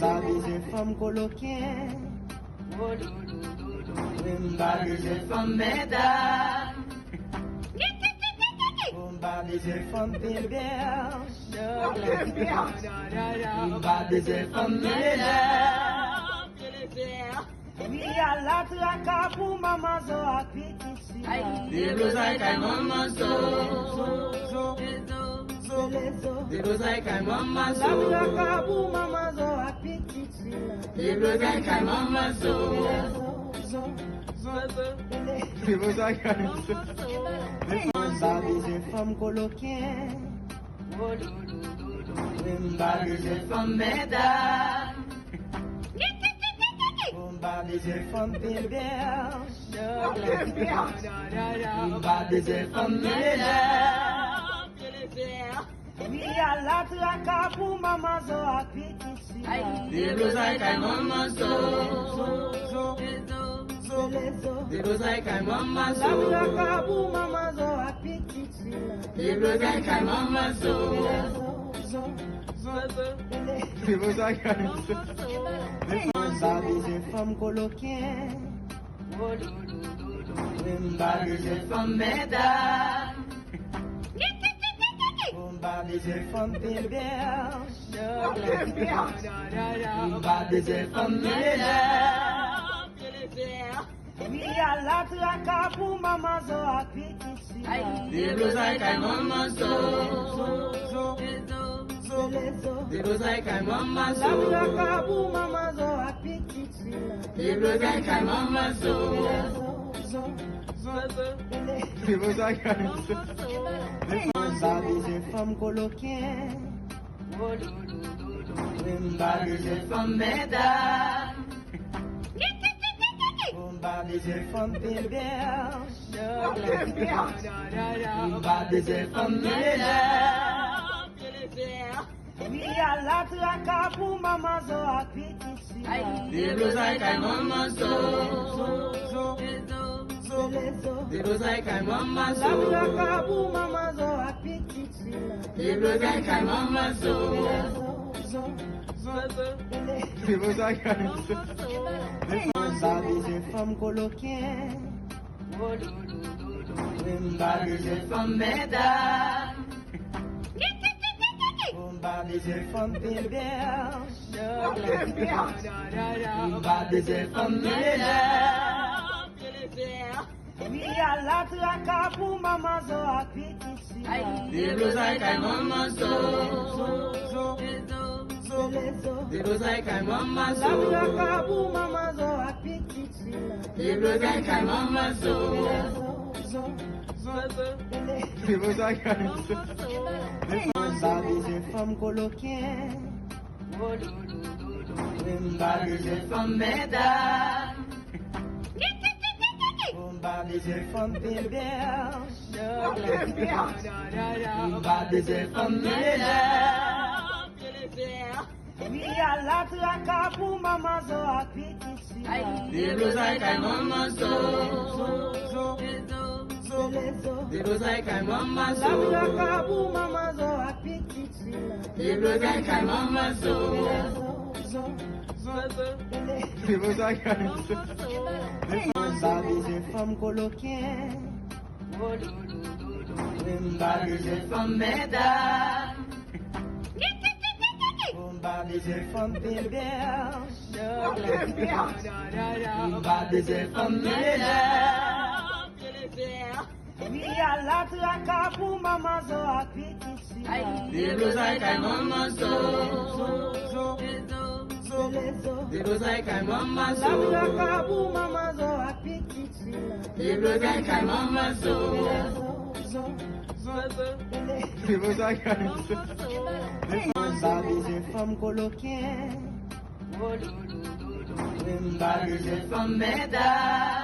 Baiser femme coloquien. Baiser femme mesdames. Baiser femme pervers. Baiser femme mesdames. Oui, à la traque pour maman zo appétit. Des blousailles qu'à maman zo. Des blousailles qu'à maman zo. La traque pour maman zo appétit. Des blousailles qu'à maman zo. Des blousailles qu'à maman zo. Baiser femme coloquien. Baiser femme mesdames. Baiser femme pervers. Baiser femme mesdames. Oui, à la traque pour maman zo appétit. Des blousailles qu'à maman zo. Des blousailles qu'à maman La zo. traque pour maman zo appétit. Des blousailles qu'à maman zo. Des blousailles qu'à maman zo. Baiser femme coloquien. Baiser femme mesdames. Baiser femme pervers. Baiser femme mesdames. Oui, à la traque pour maman zo appétit. Des blousailles qu'à maman zo. Des blousailles qu'à maman La zo. traque pour maman zo appétit. Des blousailles qu'à maman zo. Des blousailles qu'à maman zo. Baiser femme coloquien. Baiser femme mesdames. Baiser femme pervers. Baiser femme mesdames. Oui, à la traque pour maman zo appétit. Des blousailles qu'à maman zo. Des blousailles qu'à maman La zo. traque pour maman zo appétit. Des blousailles qu'à maman zo. Des blousailles qu'à maman zo. Baiser femme coloquien. Baiser femme mesdames. Baiser femme pervers. Baiser femme mesdames. Oui, à la traque pour maman zo appétit. Des blousailles qu'à maman zo. Des blousailles qu'à maman La zo. traque pour maman zo appétit. Des blousailles qu'à maman zo. Des blousailles qu'à maman zo. Baiser femme coloquien. Baiser femme mesdames. Baiser femme pervers. Baiser femme mesdames. Oui, à la traque pour maman zo appétit. Des blousailles qu'à maman zo. Des blousailles qu'à maman La zo. traque pour maman zo appétit. Des blousailles qu'à maman zo. Des blousailles qu'à maman zo. Baiser femme coloquien. Baiser femme mesdames. Baiser femme pervers. Baiser femme mesdames. Oui, à la traque pour maman zo appétit. Des blousailles qu'à maman zo. Des blousailles qu'à maman La zo. traque pour maman zo appétit. Des blousailles qu'à maman zo. Des blousailles qu'à maman zo. Baiser femme coloquien. Baiser femme mesdames.